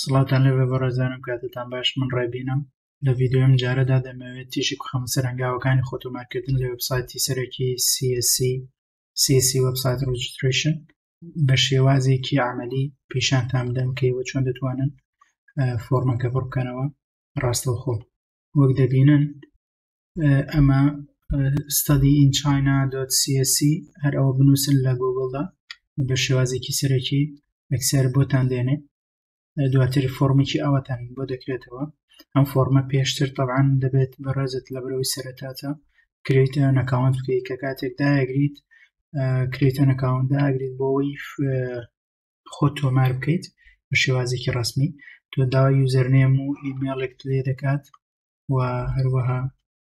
سڵاتان لەبێ بەڕێزانم کاتتان باش من ڕێبینم لە ڤیدیۆم جارەدا دەمەوێت تیشی بخەمە سەر هەنگاوەکانی خۆتۆمارکردن لە وێبسایتی سەرەکی CSC وەبسایت ڕێجستریشن بە شێوازێکی عەمەلی پیشانتان بدەم کەیوە چۆن دەتوانن فۆرمەکە بڕ بکەنەوە ڕاستەوخۆ. وەک دەبینن ئەمە studyinchina.csc هەر ئەوە بنووسن لە گوگڵدا بە شێوازێکی سەرەکی ئەکسەر بۆتان دێنێ. دواتر فۆرمێکی ئەوەتان بۆ دەکرێتەوە. ئەم فۆرمە پێشتر طبعاً دەبێت بەڕێزت لە بەرەوەی سەرەتاتە کریت ئەن ئەکاونت بکەیت کە کاتێک داگریت کریت ئەن ئەکاونت داگریت بۆ ئەوەی خۆت تۆمار بکەیت بە شێوازێکی ڕەسمی تۆ داوای یوزەرنێم و ئیمێڵێک لێ دەکات و هەروەها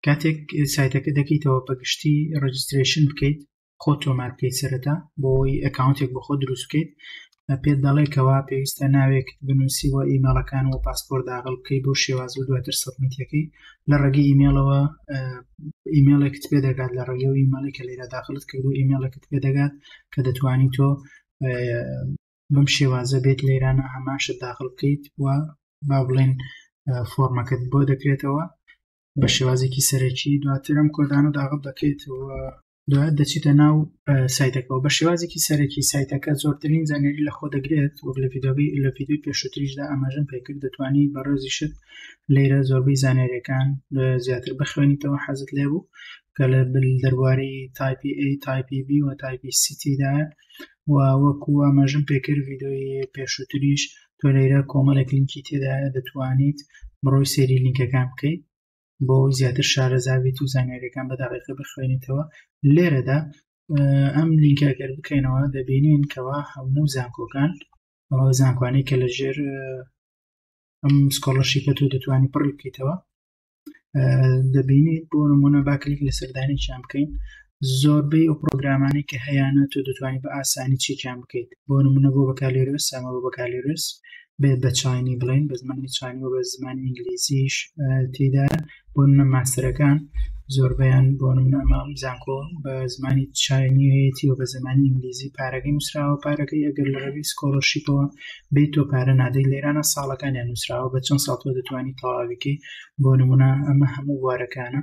کاتێک سایتەکە دەکەیتەوە بەگشتی ڕێجستریشن بکەیت خۆت تۆمار بکەیت سەرەتا بۆ ئەوەی ئەکاونتێک بۆ خۆت دروست بکەیت پێت دەڵێکەوە پێویستە ناوێک بنووسی و ئیمێڵەکان و پاسپۆرت داخل بکەیت بۆ شێواز و دواتر سەبمیتەکەی لە ڕێگەی ئیمێڵەوە ئیمێڵێکت پێ دەگات لە ڕێگەی و ئیمێڵی کە لێرە داخلت کرد و ئیمێڵێکت پێ دەگات کە دەتوانی تۆ بەم شێوازە بێت لێرانە هەماشت داخل بکەیت و با بڵێن فۆرمەکەت بۆ دەکرێتەوە بە شێوازێکی سەرەکی دواتر ئەم کۆدانە داخل دەکەیت و دوات دەچیتە ناو سایتەکەەوە بە شێوازێکی سەرەکی سایتەکە زۆرترین زانیاری لە خۆ دەگرێت وەک لە ڤیدیۆی پێشووتریشدا ئاماژەم پێکرد دەتوانی بەڕێزیشت لێرە زۆربەی زانیاریەکان زیاتر بخوێنیتەوە حەزت لێ بوو کە لە دەربارەی تایپی A تایپی B و تایپی C تێدایە و وەکو ئاماژەم پێکرد ڤیدیۆی پێشووتریش تۆ لێرە کۆمەڵێک لینکی تێدایە دەتوانیت بڕۆی سێری لینکەکان بکەیت بۆ زیاتر شارەزاویت و زانیاریەکان بە دەقیقە بخوێنیتەوە. لێرەدا ئەم لینکە ئەگەر بکەینەوە دەبینین کەوا هەموو زانکۆکان ئەوە زانکوانەی کە لە ژێر ئەم سکۆڵەرشیپە تۆ دەتوانی پڕ بکەیتەوە دەبینیت بۆ نمونە با کلیک لە سەردانێکیان بکەین زۆربەی ئەو پرۆگرامانەی کە هەیەە تۆ دەتوانی بە ئاسانی چێکیان بکەیت بۆ نمونە بۆ بەکالێرۆس ئەمە بۆ بەکالێرۆس بێت بە چاینی بڵین بە زمانی چاینی و بە زمانی ئینگلیزیش تێدا بۆ نمونە ماستەرەکان زۆربەیان بۆ نمونە ئەمە زانکۆ بە زمانی چاینی هەیەی و بە زمانی ئینگلیزی پارەکەی نووسراوە پارەکەی ئەگەر لە ڕێگەی سکۆڵەرشیپەوە بێت تۆ پارە نادەی لێرانە ساڵەکانیان نووسراوە بە چەند ساڵ تۆ دەتوانی تەواویکەی بۆ نمونە ئەمە هەموو بوارەکانە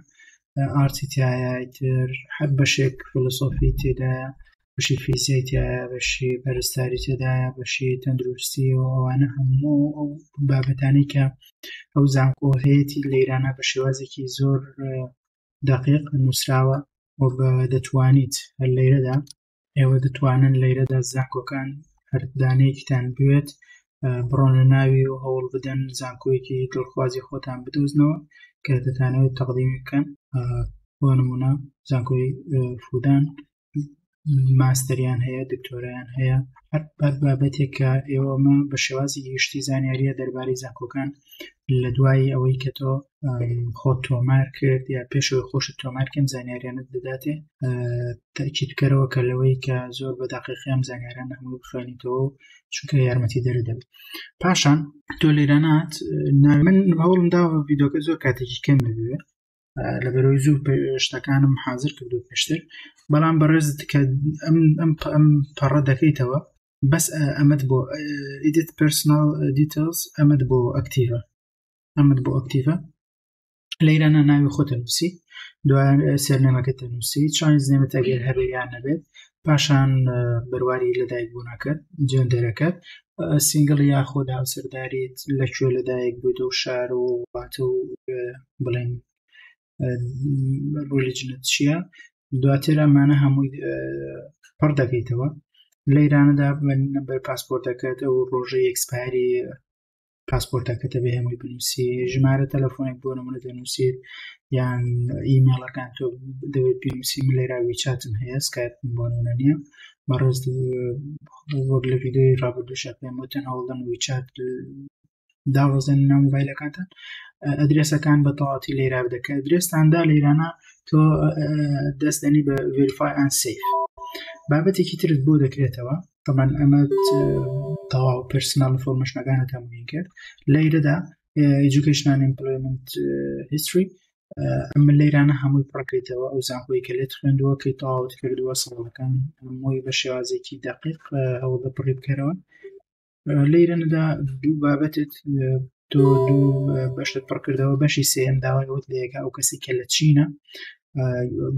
ئارتی تایە تر هەر بەشێک فیلۆسۆفی تێدایە بەشی فیزیک تایە بەشی پەرستاری تێدایە بەشی تەندروستی و ئەوانە هەموو ئەو بابەتانی کە ئەو زانکۆ هەیەی لێرانە بە شێوازێکی زۆر دقیق نووسراوە و بە دەتوانیت هەر لێرەدا ئێوە دەتوانن لێرەدا زانکۆکان هەردانەیەکتان بوێت بڕۆنە ناوی و هەوڵ بدەن زانکۆیەکی دڵخوازی خۆتان بدۆزنەوە کە دەتانەوێت تەقدیمی بکەن بۆ نمونە زانکۆی فودان ماستەریان هەیە دکتۆرایان هەیە هەر بابەتێک کە ئێوەمە بە شێوازی گشتی زانیاریە دەربارەی زانکۆکان لە دوای ئەوەی کە تۆ خۆت تۆمار کرد یا پێشەوەی خۆشت تۆمارکەم زانیاریانت دەداتێ تاکید بکەرەوە کە لەوەی کە زۆر بە دەقیقی ئەم زانیاریان هەموو بخوێنیتەوە چونکە یارمەتی دەرە دەبێت. پاشان تۆ لێرانات من هەوڵم داوە ڤیدیۆکە زۆر کاتێکی کەم ببێ لە بەرەوەی زوو شتەکانم حازر کردو پێشتر بەڵام بەڕێزت کە ئەم پەڕە دەکەیتەوە بەس ئەمەد بۆ ئیدیت پرسنال دیتیلز ئەمەد بۆ ئەکتیڤە لەیرانە ناوی خۆتە نووسی دوایان سەرنێمەکەتە نووسی چۆنیز نێمەت ئەگەر هەبێ یان نەبێت پاشان بڕواری لەدایک بوونەکەت جێندەرەکەت سینگڵ یاخۆ هاوسەرداریت لەکوێ لەدایک بوویتە و شار و واتە و بڵێن ڕۆلیجنت چییە دواتر ئەمانە هەمووی پڕ دەکەیتەوە لەیرانەدا بەر پاسپۆرتەکەت ئەو ڕۆژەی ئەکسپایری پاسپۆرتەکەتە بێ هەمووی بنووسی ژمارە تەلەفۆنێک بۆ نمونە دەنووسیت یان ئیمێڵەکان تۆ دەوێت بنووسی من لێرا ویچاتم هەیە سکایپم بۆ نمونە نییە بەڕێز وەک لە ڤیدیۆی ڕابردووشە پێم وتن هەوڵدەن ویچات داوەزن ناو مۆبایلەکانتان ئەدرێسەکان بە تەواوەتی لێرا بدەکە ئەدرێستاندا لێرانە تۆ دەست دەنی بە ڤێریفای ئەند سیف بابەتێکی ترت بۆ دەکرێتەوە طبعاً ئەمە تەواو پرسنال ئینفۆرمێشنەکانت هەمووی کرد لەیرەدا education and employment history ئەمە لەیرانە هەمووی پڕکەیتەوە ئەو زانکۆی کە لێت خوێندووە کە تەواوت کردووە ساڵەکان هەمووی بە شێوازێکی دقیق ئەوە بەپڕی بکەرەوە لەیرەنەدا دوو بابەتت تۆ دوو بەشت پڕ کردەوە بەشی سێم داوایەوەت لەیەکە ئەو کەسی کە لە چینە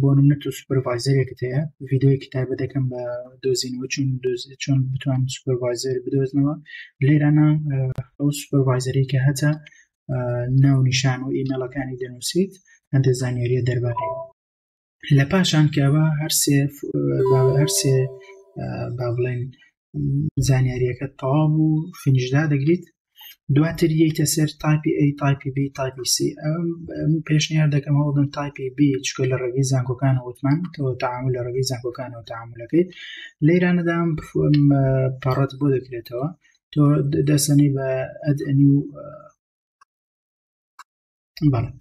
بۆ نمونە تۆ سوپەرڤایزەرێکت هەیە ڤیدیۆی کتابە دەکەم بە دۆزینەوە چۆن بتوان سوپەرڤایزەر بدۆزنەوە لێرانە ئەو سوپەرڤایزەری کە هەتا ناو نیشان و ئیمێڵەکانی دەنووسیت هەندێک زانیاریە دەربارەیەوە لە پاشان کەوە هەر سێ با بڵێن زانیاریەکە تەواو بوو فینیشدا دەگریت دواتر یەیتە سەر تایپی A تایپی B تایپی C پێشنیار دەکەم هەوڵدن تایپی B چکە لە ڕێگەی زانکۆکان وتمان تۆ تەعامل لە ڕێگەی زانکۆکانەوە تەعاملەکەیت لەیرانەدا پەڕەت بۆ دەکرێتەوە تۆ دەسەنی بە ئەدئنی و بەڵێ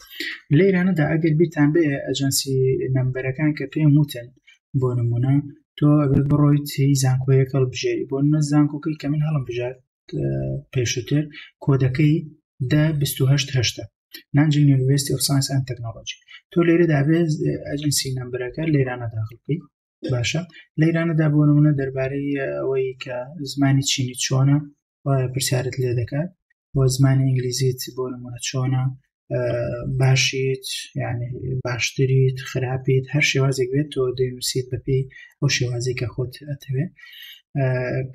لەیرانەدا ئەگەر بیرتان بێ ئەجەنسی نەمبەرەکان کە پێم وتن بۆ نمونە تۆ ئەبێت بڕۆیت زانکۆیەک هەڵبژێری بۆ نمونە زانکۆکەی کە من هەڵم بژات پێشووتر کۆدەکەی 1028 نانجینگ یونیڤرسیتی ئۆف ساینس ئەند تەکنۆلۆجی تۆ لێرەدا بێت ئەجەنسی نەمبەرەکە لەیرانە داخل بکەیت باشە لەیرانەدا بۆ نمونە دەربارەی ئەوەی کە زمانی چینی چۆنە پرسیارت لێ دەکات بۆ زمانی ئینگلیزیت بۆ نمونە چۆنە باشیت یعنی باشتریت خراپیت هەر شێوازێک بێت تۆ دەنووسیت بەپێی ئەو شێوازێک کە خۆت ئەتەوێت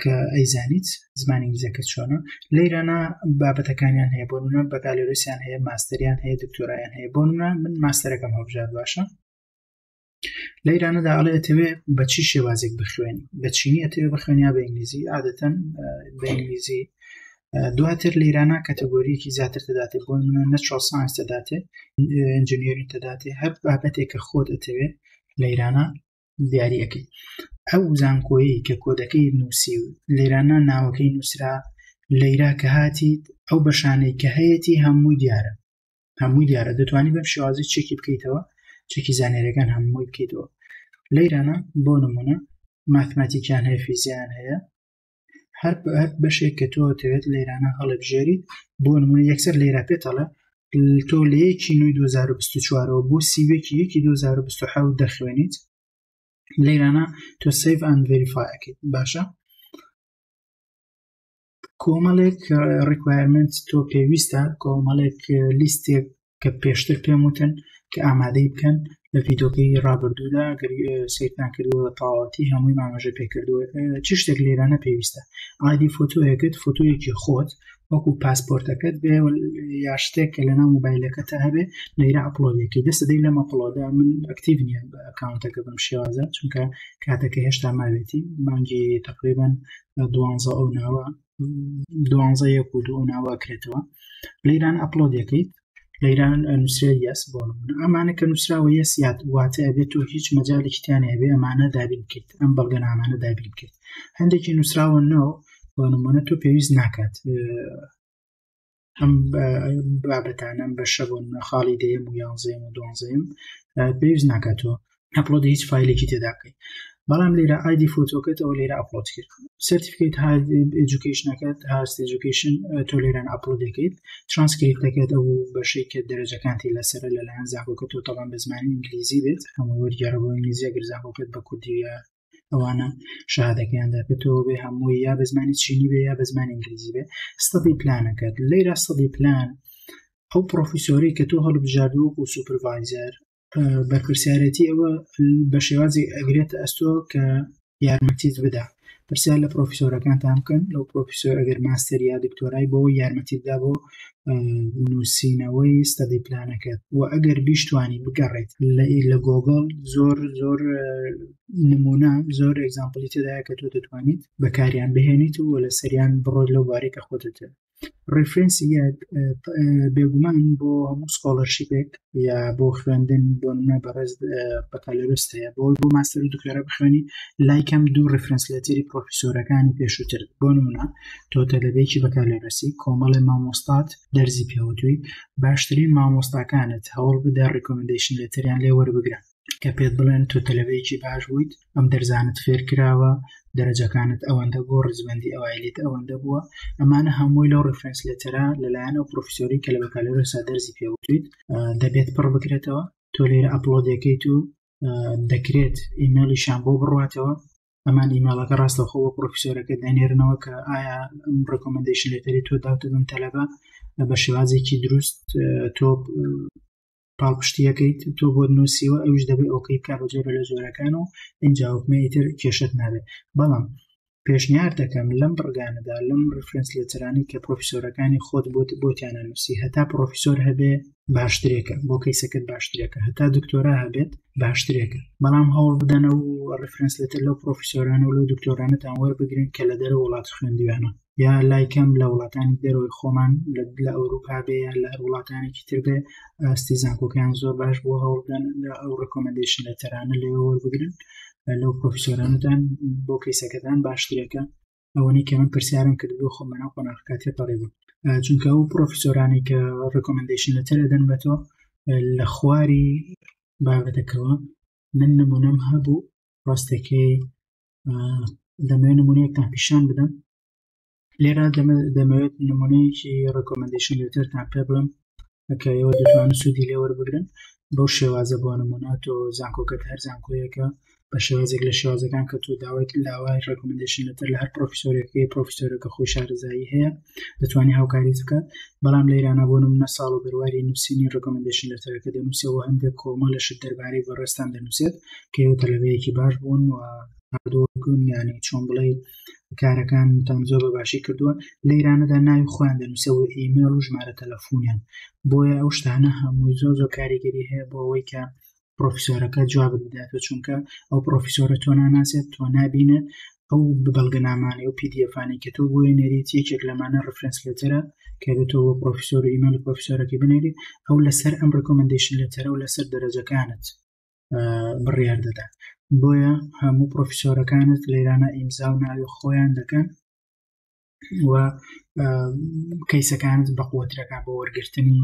کە ئەیزانیت زمانی ئینگلیزیەکە چۆنە لەیرانە بابەتەکانیان هەیە بۆ نمونە بەکالۆرسیان هەیە ماستەریان هەیە دکتۆرایان هەیە بۆ نمونە من ماستەرەکەم هەڵبژات باشە لەیرانەدا ئەڵێ ئەتەوێ بە چی شێوازێک بخوێنی بە چینی ئەتەوێ بخوێنی یا بە ئینگلیزی عادەتەن بە ئینگلیزی دواتر لەیرانە کەتەگۆریەکی زیاتر دەداتێت بۆ نمونە نەچرال ساینس دەداتێت ئەنجینیەرینگ دەداتێت هەر بابەتێک کە خۆت ئەتەوێت لەیرانە دیاریەکەی ئەو زانکۆیی کە کۆدەکەی نووسی و لێرانە ناوەکەی نووسرا لەیرا کە هاتیت ئەو بەشانەی کە هەیەی هەمووی دیارە دەتوانی بەم شێوازی چێکی بکەیتەوە چێکی زانیاریەکان هەمووی بکەیتەوە لەیرانە بۆ نمونە ماتماتیکیان هەیە فیزیان هەیە هەر بەشێک کە تۆ دەوێت لەیرانە هەڵبژێریت بۆ نمونە یەکسەر لێرا پێتەڵە تۆ لە 1/2024 بۆ سیوێکی 1/2027 دەخوێنیت لەیرانە تۆ سیڤ ئەند ڤێریفایەکەیت باشە کۆمەڵێک ڕیکوایرمنت تۆ پێویستە کۆمەڵێک لیستێک کە پێشتر پێم وتن کە ئامادەی بکەن لە ڤیدۆکەی ڕابردوودا سیرتان کردووە تەواوەتی هەمووی مامەژە پێکردووە چ شتێک لێرانە پێویستە ئایدی فۆتۆیەکت فۆتۆیەکی خۆت وەکو پاسپۆرتەکەت بێ یا شتێک کە لەناو مۆبایلەکەتە هەبێ لەیرە ئەپلۆدێکی دەستەدەی لەم ئەپلۆدا من ئەکتیڤ نییە بە ئەکاونتەکە بم شێوازە چونکە کاتەکە هێشتا ماوێتی مانگی تقریبان 12 ئەو ناوە 12 ئەو ناوە کرێتەوە لەیران ئەپلۆدەکەیت لەیران نووسرا یەس بۆ نمونە ئەمانە کە نووسراوە یەسیات واتە ئەبێت تۆ هیچ مەجالێکی تیان هەبێ ئەمانە دابین بکەیت ئەم بەڵگە نامانە دابین بکەیت هەندێکی نووسراوە نەوە بۆ نمونە تۆ پێویست ناکات ئەم بابەتانەم بەشە بۆ خاڵی دەیەم و 11 و 12 پێویست ناکاتەوە ئەپلۆد هیچ فایلێکی تێدا بکەیت بەڵام لێرە ئایدی فۆتۆکەت ئەو لێرە ئەپلۆد کرد سرتیفیکیت ئێجوکیشنەکەت هاست ئێجوکیشن تۆ لێران ئەپلۆد دەکەیت ترانسکریپتەکەت ئەو بەشەی کە دەرەجەکانتی لەسەرە لەلایەن زانکۆکەت تۆ تەڵام بە زمانی ئینگلیزی بێت هەموو وەرگێڕە بۆ ئینگلیزی ئەگەر زانکۆکەت بە کوردی ئەوانە شەهادەکەیاندا بێتەوە بێ هەمووی یا بە زمانی چینی بێ یا بە زمانی ئینگلیزی بێ ستەدی پلانەکەت لەیرە ستەدی پلان ئەو پرۆفیسۆری کە تۆ هەڵبژاردووە و سوپەرڤایزەر بە پرسیارەتی ئەوە بە شێوازی ئەگرێت ئەستۆ کە یارمەتیت بدا پرسیار لە پرۆفیسۆرەکانتان بکەن لەو پرۆفیسۆر ئەگەر ماستەر یا دکتۆرای بۆ یارمەتیتدا بۆ نووسینەوەی ستەدی پلانەکەت و ئەگەر بیشتوانی بگەڕێت لە گۆگڵ زۆر نمونە زۆر ئێگزامپڵی تێدایە کە تۆ دەتوانیت بەکاریان بهێنیت و لە سەریان بڕۆیت لەو بارەی کە خۆتت ڕفرەنسی بێگومان بۆ هەموو سکۆلەرشیپێک یا بۆ خوێندن بۆ نمونە بەڕێز بەکالۆرس هەیە بۆ ماستەر و دکتۆرە بخوێنی لایکەم دوو ڕفرەنس لەتری پرۆفیسۆرەکانی پێشووتر بۆ نمونە تۆ تەلەبێکی بەکالۆرسی کۆمەڵی مامۆستات دەرزی پێوتووی باشترین مامۆستاکانت هەوڵ بدە ڕیکۆمەندیشن لێتریان لێ وەربگرە کە پێت بڵێن تۆ تەلەبەیەکی باش بوویت ئەم دەرزانت فێر کراوە دەرەجەکانت ئەوەندە بۆ ڕزبەندی ئەوایلیت ئەوەندە بووە ئەمانە هەمووی لەو ڕفرەنس لێتەرە لەلایەن ئەو پرۆفیسۆری کە لە بەکالۆرسا دەرزی پێوتویت دەبێت پڕ بکرێتەوە تۆ لێرە ئەپلۆدەکەیت و دەکرێت ئیمێلیشان بۆ بڕواتەوە ئەمان ئیمێڵەکە ڕاستەوخۆ پرۆفیسۆرەکە دەنێرنەوە کە ئایا ئەم ڕکۆمەندیشن لێتەری تۆ داوتە بم تەلەبە بە شێوازێکی دروست تۆ پاڵپشتیەکەیت تۆ بۆ نووسیوە ئەوش دەبێت ئۆکەی بکات بە جۆرە لە جۆرەکان و ئینجا حکومە ئیتر کێشت نابێت. بەڵام پێشنیار دەکەم لەم ڕگانەدا لەم ڕفرەنس لێتەرانی کە پرۆفیسۆرەکانی خۆت بۆتیانە نووسی هەتا پرۆفیسۆر هەبێ باشترێکە بۆ کەیسەکەت باشترێکە هەتا دکتۆرا هەبێت باشترێکە. بەڵام هەوڵ بدەنە و ڕفرەنس لێتەر لەو پرۆفیسۆرانە و لەو دکتۆرانەتان وەربگرن کە لە دەرەوە وڵات خوێندیوانە یا لایکەم لە وڵاتانی دەرەوەی خۆمان لە ئەوروپا بێ یا لە هەر وڵاتانێکی تر بێ ئاستی زانکۆکیان زۆر باش بۆ هەوڵ بدەن ئەو ڕکۆمەندیشن لێتەرانە لێوە وەربگرن لەو پرۆفیسۆرانتان بۆ کەیسەکەتان باشترێکە. ئەوەی کە من پرسیارم کرد بۆ خۆم بەناو قۆناغەکاتێ پەڕێبوو چونکە ئەو پرۆفیسۆرانی کە ڕکۆمەندیشن لێتەر دەدەن بە تۆ لە خواری بابەتەکەوە من نمونەم هەبوو ڕاستەکەی دەمەوێت نمونەیەکتان پیشان بدەم لێرە دەمەوێت نمونەیەکی ڕکۆمەندیشن لێتەرتان پێ بڵم کە ئێوە دەتوانن سوودی لێ وەربگرن بەو شێوازە بۆ نمونە تۆ زانکۆکەت هەر زانکۆیەکە بە شێوازێک لە شێوازەکان کە تۆ داوای لاوای ڕکۆمەندیشن لێتەر لە هەر پرۆفیسۆرێکە خۆی شارەزایی هەیە دەتوانانی هاوکاریت بکات. بەڵام لەیرانە بۆ نمونە ساڵ و بڕواری نووسینی ڕکۆمەندیشن لێتەرەکە دەنووسێەوە هەندێک کۆمە لەشت دەربارەی بەڕێستان دەنووسێت کە ئێوە تەلەبەیەکی باش بوون و هەردووەکن ینی چۆن بڵێ کارەکان تام زۆر بە باشی کردووە لەیرانەدا ناوی خۆیان دەنووسێەوە ئیمێل و ژمارە تەلەفۆنیان بۆیە ئەو شتانە هەمووی زۆر کاریگەری هەیە بۆ ئەوەی کە پرۆفیسۆرەکە جوابت بداتەوە چونکە ئەو پرۆفیسۆرە تۆ ناناسێت تۆ نابینێت ئەو بەڵگەنامانی و پیدیەفانی کە تۆ بۆی نێریت یەکێک لەمانە ڕفرەنس لێتەرە کە بێتەوە پرۆفیسۆر و ئیمێل پرۆفیسۆرەکەی بنێری ئەو لەسەر ئەم ڕکۆمەندیشن لێتەرە و لەسەر دەرەجەکانت بڕیار دەدات. بۆیە هەموو پرۆفیسۆرەکانت لەیرانە ئیمزا و ناوی خۆیان دەکەن و کەیسەکانت بە قووەترەکان بۆ وەرگرتنی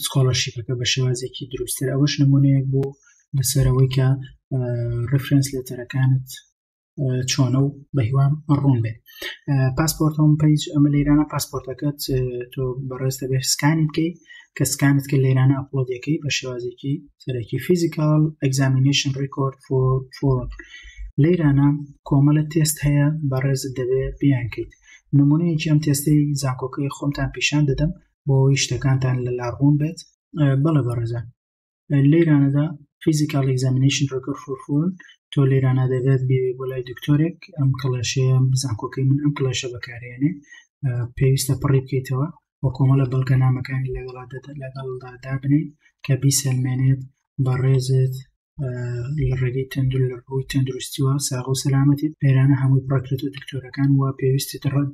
سکۆلەرشیپەکە بە شێوازێکی دروستتر. ئەوەش نمونەیەک بوو لەسەرەوەی کە ڕفرەنس لێتەرەکانت چۆنە و بە هیوام ڕوون بێت. پاسپۆرت هۆم پیج ئەمە لەیرانە پاسپۆرتەکەت تۆ بەڕێستە بێ سکانی بکەی کە سکانت کە لەیرانە ئەپلۆدەکەی بە شێوازێکی سەرەکی فیزیکال ئەگزامینیشن ڕیکۆرد فۆرم لەیرانە کۆمەڵە تێست هەیە بەڕێزت دەبێت بیانکەیت. نمونەیەکی ئەم تێستەی زانکۆکەی خۆمتان پیشان دەدەم بۆ ئەوەی شتەکانتان لە لاڕوون بێت. بەڵێ بەڕێزان لەیرانەدا فیزیکال ئەگزامینیشن ڕیکۆرد فۆرم تۆ لێرانە دەبێت بێ بۆ لای دکتۆرێک ئەم کڵەشەیە زانکۆکەی من ئەم کڵەشە بەکارێنێ پێویستە پڕی بکەیتەوە بۆ کۆمەڵە بەڵگەنامەکانی لەگەڵدا دابنێت کە بیسەلمێنێت بەڕێزت لە ڕێگەی لە ڕووی تەندروستیوە ساغ و سەلامەتی لێرانە هەمووی پڕکرێت و دکتۆرەکان وە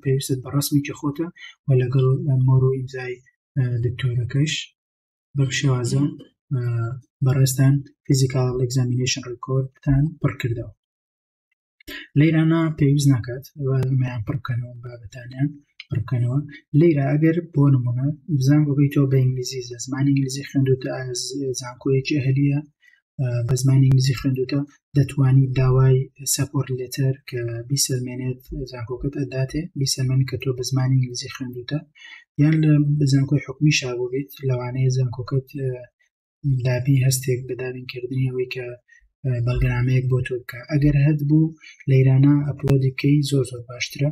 پێویستت بە ڕسمیکی خۆتە و لەگەڵ مۆر و ئیمزای دکتۆرەکەش بەم شێوازە بەڕێستان فیزیکال ئەگزامینیشن ڕیکۆردتان پڕ کردەوە. لەیرانە پێویست ناکات مەیان پڕکەنەوە بابەتانیان پڕکەنەوە. لێرە ئەگەر بۆ نمونە زانکۆکەی تۆ بە ئینگلیزی زمانی ئینگلیزی خوێندوتە زانکۆیەکی ئەهلیە بە زمانی ئینگلیزی خوێندوتە دەتوانی داوای سەپۆرت لێتەر کە بیسەلمێنێت زانکۆکەت ئەداتێ بیسەلمێنێت کە تۆ بە زمانی ئینگلیزی خوێندوتە یان لە زانکۆی حکومی شابوو بیت لەوانەیە زانکۆکەت دابی هەستێک بە دابینکردنی ئەوەی کە بەڵگەنامەیەک بۆ تۆ بکە. ئەگەر هەت بوو لەیرانە ئەپلۆدی بکەی زۆر باشترە.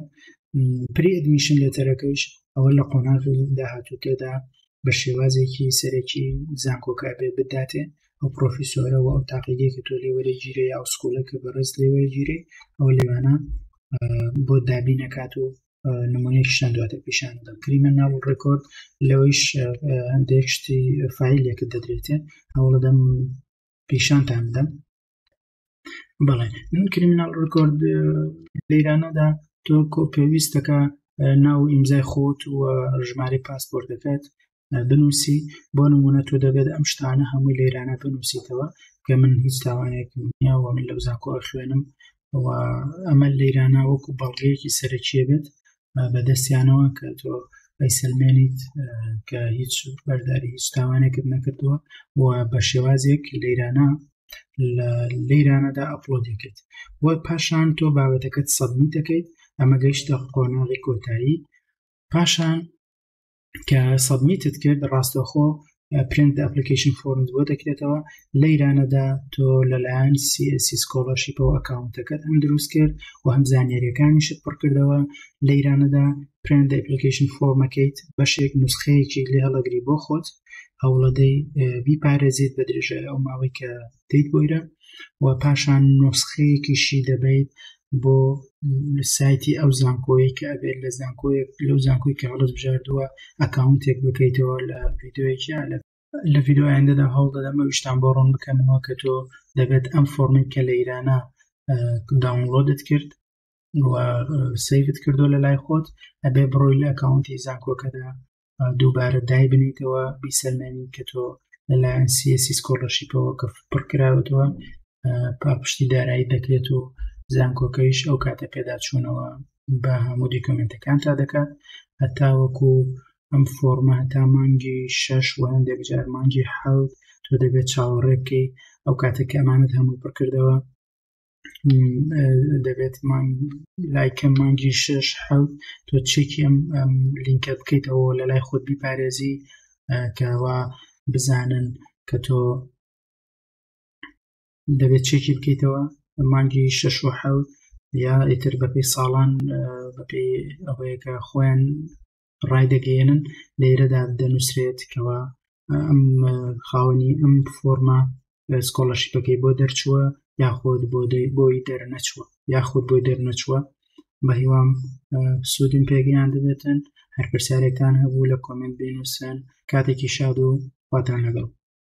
پری ئەدمیشن لێتەرەکەیش ئەوە لە قۆناغی داهاتووتێدا بە شێوازێکی سەرەکی زانکۆکە بێ بداتێ ئەو پرۆفیسۆرە و ئەو تاقیگەی کە تۆ لێوەرە گیرێ ئەو سکۆلەکە بەڕێز لێوەرە گیرێ ئەو لێوانە بۆ دابی نەکات و نمونەیەکیشان دواتە پیشان دەم. کریمینال ڕێکۆرد لەوەیش هەندێک شتی فایلێکت دەدرێتێ ئەوڵە دەم پیشانتان بدەم. بەڵێ من کریمینال ڕێکۆرد لەیرانەدا تۆ پێویستەکە ناو ئیمزای خۆت و ژمارەی پاسپۆرتەکەت بنووسی. بۆ نمونە تۆ دەبێت ئەم شتانە هەمووی لەیرانە بنووسیتەوە کە من هیچ تاوانێکم نییەوە من لەو زانکۆ خوێنم و ئەمە لەیرانە وەکو بەڵگەیەکی سەرەکیە بێت بەدەستیانەوە کە تۆ ئەیسەلمێنیت کە هیچ بەرداری هیچ تاوانێکت نەکردووە و بە شێوازێک لەیرانەدا ئەپلۆدیکرد وە پاشان تۆ بابەتەکەت سەبمیت دەکەیت. ئەمە گەیشتە قۆناغی کۆتایی. پاشان کە سەبمیتت کرد ڕاستەخۆ print the application forms بۆ دەکرێتەوە لەیرانەدا تۆ لەلایەن CSC سکۆلەرشیپەوە ئەکاونتەکەت هەم دروست کرد و هەم زانیاریەکانیشت پڕ کردەوە لەیرانەدا print the application formەکەیت بەشێک نوسخەیەکی لێ هەڵەگری بۆ خۆت هەوڵەدەی بیپارێزیت بە درێژای ئەو ماوەی کە دەیت بۆیرە و پاشان نوسخەیەکیشی دەبیت بۆ سایتی ئەو زانکۆیی کە ئەبێت لەو زانکۆی کە هەڵت بژاردووە ئەکاونتێک بکەیتەوە لە ڤیدیۆیەکی لە ڤیدیۆیاندا هەوڵ دەدەم ئەویشتان بۆ ڕوون بکەنەوە کە تۆ دەبێت ئەم فۆرمی کە لە ئیرانە داونلۆدت کرد و سەیڤت کردو لە لای خۆت ئەبێ بڕۆی لە ئەکاونتی زانکۆکەدا دووبارە دای بنیتەوە بیسەلمێنی کە تۆ لەلایەن CSC سکۆلەرشیپەوە کە پڕکراوەتەوە پاپشتی دارایی دەکرێت و زانکۆکەیش ئەو کاتە پێداچوونەوە بە هەموو دیکۆمنتەکان تا دەکات هەتا وەکو ئەم فۆرمە هەتا مانگی 6 و هەندێک جار مانگی 7 تۆ دەبێت چاوەڕێ بکەی ئەو کاتێک ئەمانت هەموو پڕکردەوە دەبێت لایکەم مانگی 6 تۆ چێکی ئەم لینکە بکەیتەوە لە لای خۆت بیپارێزی کەوا بزانن کە تۆ دەبێت چێکی بکەیتەوە مانگی 6 و 7 یا ئیتر بەپێی ساڵان بەپێی ئەوەیە کە خۆیان ڕایدەگەێنن لێرەدا دەنووسرێت کەوا ئەم خاوەنی ئەم فۆرمە سکۆلەرشیپەکەی بۆ دەرچووە یاخۆت بۆی دەرنەچووە یاخۆت بۆی دەرنەچووە بە هیوام سوودم پێگەیان دەبێتن هەر پرسیارێکتان هەبوو لە کۆمنت بنووسن کاتێکی شاد و خواتان لەگەڵ